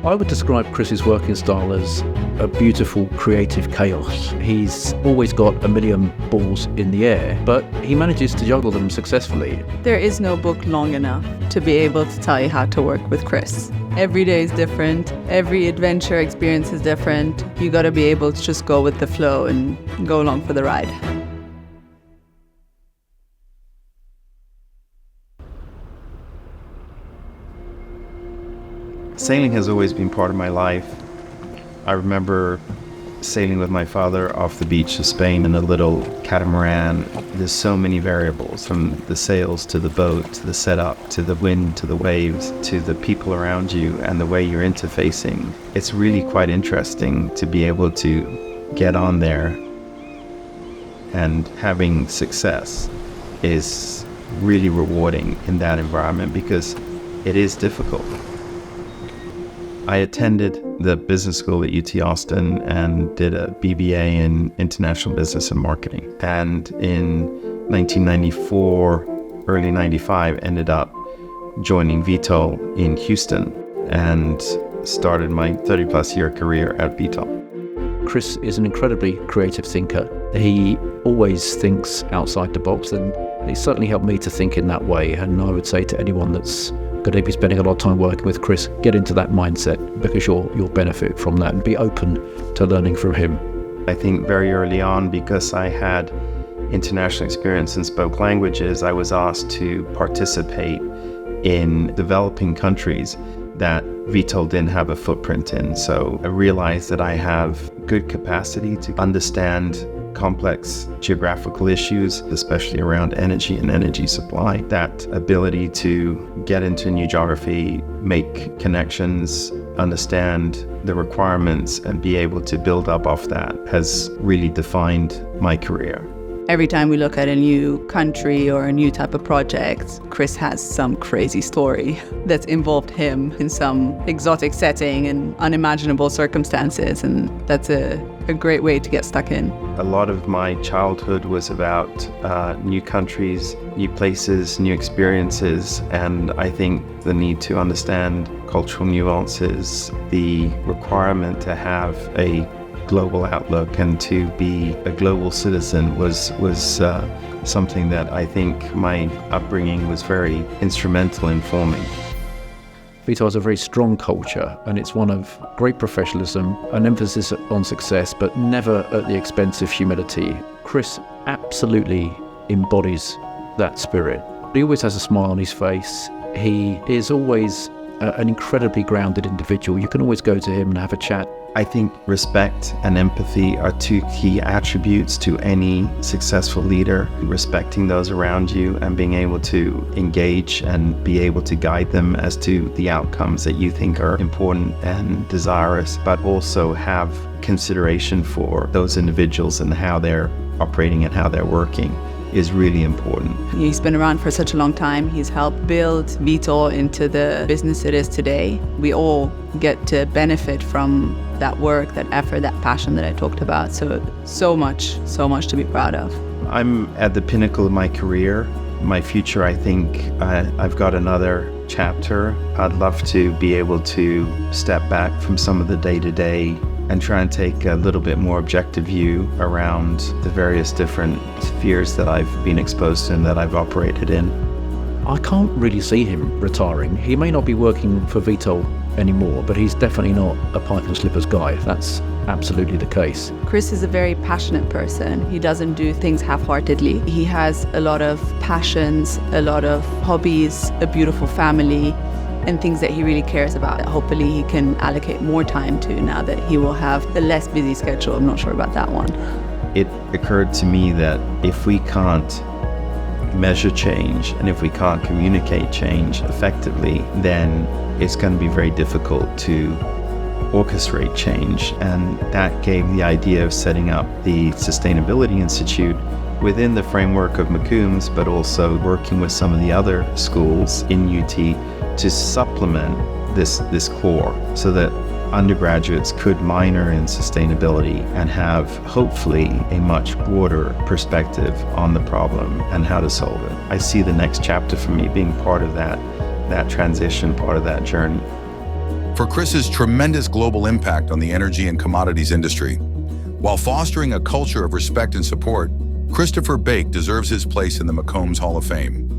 I would describe Chris's working style as a beautiful creative chaos. He's always got a million balls in the air, but he manages to juggle them successfully. There is no book long enough to be able to tell you how to work with Chris. Every day is different. Every adventure experience is different. You got to be able to just go with the flow and go along for the ride. Sailing has always been part of my life. I remember sailing with my father off the beach of Spain in a little catamaran. There's so many variables, from the sails to the boat, to the setup, to the wind, to the waves, to the people around you and the way you're interfacing. It's really quite interesting to be able to get on there, and having success is really rewarding in that environment because it is difficult. I attended the business school at UT Austin and did a BBA in international business and marketing. And in 1994, early 95, ended up joining Vitol in Houston and started my 30-plus year career at Vitol. Chris is an incredibly creative thinker. He always thinks outside the box, and it certainly helped me to think in that way. And I would say to anyone that's going to be spending a lot of time working with Chris, get into that mindset, because you'll benefit from that, and be open to learning from him. I think very early on, because I had international experience and spoke languages, I was asked to participate in developing countries that Vitol didn't have a footprint in. So I realized that I have good capacity to understand complex geographical issues, especially around energy and energy supply. That ability to get into a new geography, make connections, understand the requirements, and be able to build up off that has really defined my career. Every time we look at a new country or a new type of project, Chris has some crazy story that's involved him in some exotic setting and unimaginable circumstances, and that's a great way to get stuck in. A lot of my childhood was about new countries, new places, new experiences, and I think the need to understand cultural nuances, the requirement to have a global outlook and to be a global citizen was something that I think my upbringing was very instrumental in forming. Vitol has a very strong culture, and it's one of great professionalism, an emphasis on success, but never at the expense of humility. Chris absolutely embodies that spirit. He always has a smile on his face. He is always an incredibly grounded individual. You can always go to him and have a chat. I think respect and empathy are two key attributes to any successful leader. Respecting those around you and being able to engage and be able to guide them as to the outcomes that you think are important and desirous, but also have consideration for those individuals and how they're operating and how they're working is really important. He's been around for such a long time. He's helped build Vitol into the business it is today. We all get to benefit from that work, that effort, that passion that I talked about. So much to be proud of. I'm at the pinnacle of my career. My future, I think I've got another chapter. I'd love to be able to step back from some of the day-to-day and try and take a little bit more objective view around the various different spheres that I've been exposed to and that I've operated in. I can't really see him retiring. He may not be working for Vitol anymore, but he's definitely not a pipe and slippers guy. That's absolutely the case. Chris is a very passionate person. He doesn't do things half-heartedly. He has a lot of passions, a lot of hobbies, a beautiful family, and things that he really cares about that hopefully he can allocate more time to now that he will have a less busy schedule. I'm not sure about that one. It occurred to me that if we can't measure change and if we can't communicate change effectively, then it's going to be very difficult to orchestrate change. And that gave the idea of setting up the Sustainability Institute within the framework of McCombs, but also working with some of the other schools in UT to supplement this core so that undergraduates could minor in sustainability and have hopefully a much broader perspective on the problem and how to solve it. I see the next chapter for me being part of that transition, part of that journey. for Chris's tremendous global impact on the energy and commodities industry. While fostering a culture of respect and support, Christopher Bake deserves his place in the McCombs Hall of Fame.